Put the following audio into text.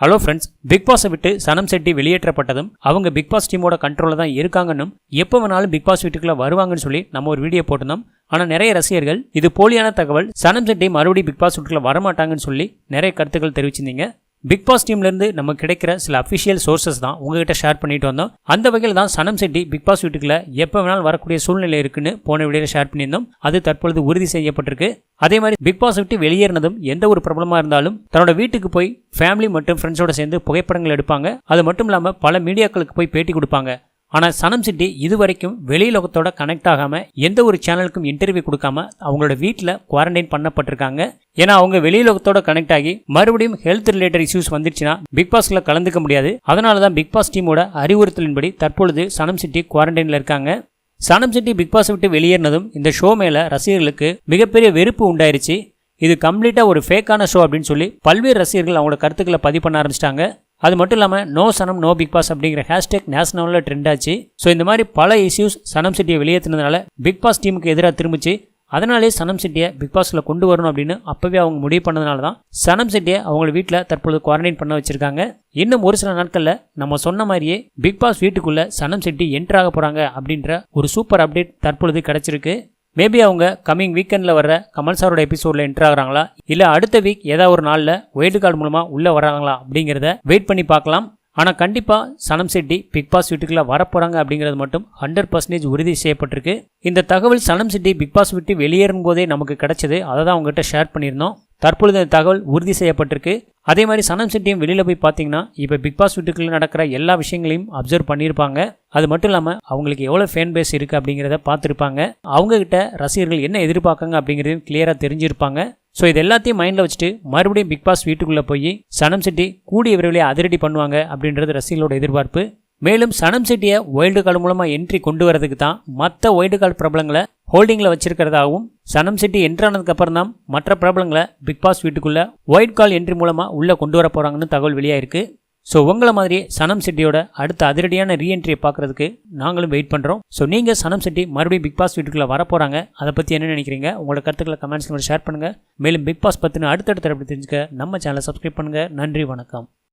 Hello friends, big பாஸை விட்டு சனம் செட்டி வெளியேற்றப்பட்டதும் அவங்க பிக் பாஸ் டீமோட கண்ட்ரோலில் தான் இருக்காங்கன்னும் எப்போ வேணாலும் பிக் பாஸ் வீட்டுக்குள்ள வருவாங்கன்னு சொல்லி நம்ம ஒரு வீடியோ போட்டிருந்தோம். ஆனால் நிறைய ரசிகர்கள் இது போலியான தகவல், சனம் செட்டி மறுபடியும் பிக் பாஸ் வீட்டுக்குள்ள வரமாட்டாங்கன்னு சொல்லி நிறைய கருத்துக்கள் தெரிவிச்சிருந்தீங்க. பிக் பாஸ் டீம்லேருந்து நமக்கு கிடைக்கிற சில அஃபிஷியல் சோர்சஸ் தான் உங்ககிட்ட ஷேர் பண்ணிட்டு வந்தோம். அந்த வகையில் தான் சனம் செட்டி பிக் பாஸ் வீட்டுக்குள்ள எப்போ வேணாலும் வரக்கூடிய சூழ்நிலை இருக்குன்னு போன வீடியோவில் ஷேர் பண்ணியிருந்தோம். அது தற்பொழுது உறுதி செய்யப்பட்டிருக்கு. அதே மாதிரி பிக் பாஸ் விட்டு வெளியேறினதும் எந்த ஒரு பிரபலமாக இருந்தாலும் தன்னோட வீட்டுக்கு போய் ஃபேமிலி மற்றும் ஃப்ரெண்ட்ஸோட சேர்ந்து புகைப்படங்கள் எடுப்பாங்க. அது மட்டும் இல்லாமல் பல மீடியாக்களுக்கு போய் பேட்டி கொடுப்பாங்க. ஆனால் சனம் செட்டி இதுவரைக்கும் வெளியுலகத்தோட கனெக்ட் ஆகாமல் எந்த ஒரு சேனலுக்கும் இன்டர்வியூ கொடுக்காம அவங்களோட வீட்டில் குவாரண்டைன் பண்ணப்பட்டிருக்காங்க. ஏன்னா அவங்க வெளியுலகத்தோட கனெக்ட் ஆகி மறுபடியும் ஹெல்த் ரிலேட்டட் இஷ்யூஸ் வந்துச்சுன்னா பிக் பாஸ்ல கலந்துக்க முடியாது. அதனால தான் பிக் பாஸ் டீமோட அறிவுறுத்தலின்படி தற்பொழுது சனம் செட்டி குவாரண்டைனில் இருக்காங்க. சனம் செட்டி பிக் பாஸ் விட்டு வெளியேறினதும் இந்த ஷோ மேலே ரசிகர்களுக்கு மிகப்பெரிய வெறுப்பு உண்டாயிருச்சு. இது கம்ப்ளீட்டாக ஒரு ஃபேக்கான ஷோ அப்படின்னு சொல்லி பல்வேறு ரசிகர்கள் அவங்களோட கருத்துக்களை பதிவு பண்ண ஆரம்பிச்சிட்டாங்க. அது மட்டும் இல்லாமல் நோ சனம் நோ பிக் பாஸ் அப்படிங்கிற ஹேஷ்டேக் நேஷனலில் ட்ரெண்ட் ஆச்சு. ஸோ இந்த மாதிரி பல இஷ்யூஸ் சனம் செட்டியை வெளியேற்றினதுனால பிக் பாஸ் டீமுக்கு எதிராக திரும்பிச்சு. அதனாலே சனம் செட்டியை பிக் பாஸில் கொண்டு வரணும் அப்படின்னு அப்போவே அவங்க முடிவு பண்ணதுனால தான் சனம் செட்டியை அவங்கள வீட்டில் தற்பொழுது குவாரண்டைன் பண்ண வச்சிருக்காங்க. இன்னும் ஒரு சில நாட்களில் நம்ம சொன்ன மாதிரியே பிக் பாஸ் வீட்டுக்குள்ளே சனம் செட்டி என்ட்ரு ஆக போகிறாங்க அப்படின்ற ஒரு சூப்பர் அப்டேட் தற்பொழுது கிடச்சிருக்கு. மேபி அவங்க கம்மிங் வீக்கெண்டில் வர்ற கமல் சாரோட எபிசோடில் என்ட்ரு ஆகிறாங்களா, இல்லை அடுத்த வீக் ஏதாவது ஒரு நாளில் வைல்டு கார்டு மூலமாக உள்ளே வராங்களா அப்படிங்கிறத வெயிட் பண்ணி பார்க்கலாம். ஆனால் கண்டிப்பாக சனம் செட்டி பிக் பாஸ் வீட்டுக்குள்ளே வரப்போகிறாங்க அப்படிங்கிறது மட்டும் 100% உறுதி செய்யப்பட்டிருக்கு. இந்த தகவல் சனம் செட்டி பிக் பாஸ் விட்டு வெளியேறும் போதே நமக்கு கிடைச்சது. அதை தான் அவங்ககிட்ட ஷேர் பண்ணியிருந்தோம். தற்பொழுது இந்த தகவல் உறுதி செய்யப்பட்டிருக்கு. அதே மாதிரி சனம் செட்டியும் வெளியில் போய் பார்த்தீங்கன்னா இப்போ பிக் பாஸ் வீட்டுக்குள்ளே நடக்கிற எல்லா விஷயங்களையும் அப்சர்வ் பண்ணியிருப்பாங்க. அது மட்டும் இல்லாமல் அவங்களுக்கு எவ்வளோ ஃபேன் பேஸ் இருக்குது அப்படிங்கிறத பார்த்துருப்பாங்க. அவங்ககிட்ட ரசிகர்கள் என்ன எதிர்பார்க்காங்க அப்படிங்கிறதையும் கிளியராக தெரிஞ்சிருப்பாங்க. ஸோ இது எல்லாத்தையும் மைண்டில் வச்சுட்டு மறுபடியும் பிக் பாஸ் வீட்டுக்குள்ளே போய் சனம் செட்டி கூடிய விரைவிலே அதிரடி பண்ணுவாங்க அப்படின்றது ரசிகர்களோட எதிர்பார்ப்பு. மேலும் சனம் செட்டியை வைல்டு கார்டு மூலமாக என்ட்ரி கொண்டு வரதுக்கு தான் மற்ற வைல்டு கார்டு பிரபலங்களை ஹோல்டிங்கில் வச்சிருக்கிறதாகவும், சனம் செட்டி என்ட்ரானதுக்கு அப்புறம் தான் மற்ற பிரபலங்களை பிக் பாஸ் வீட்டுக்குள்ளே வைல்டு கார்டு என்ட்ரி மூலமாக உள்ளே கொண்டு வர போகிறாங்கன்னு தகவல் வெளியாயிருக்கு. ஸோ உங்களை மாதிரி சனம் செட்டியோட அடுத்த அதிரடியான ரீஎன்ட்ரியை பார்க்குறதுக்கு நாங்களும் வெயிட் பண்ணுறோம். ஸோ நீங்கள் சனம் செட்டி மறுபடியும் பிக் பாஸ் வீட்டுக்குள்ளே வரப்போகிறாங்க, அதை பற்றி என்ன நினைக்கிறீங்க? உங்களோட கருத்துக்களை கமெண்ட்ஸில் ஷேர் பண்ணுங்கள். மேலும் பிக் பாஸ் பற்றின அடுத்தடுத்த அப்படி தெரிஞ்சுக்க நம்ம சேனலை சப்ஸ்கிரைப் பண்ணுங்கள். நன்றி, வணக்கம்.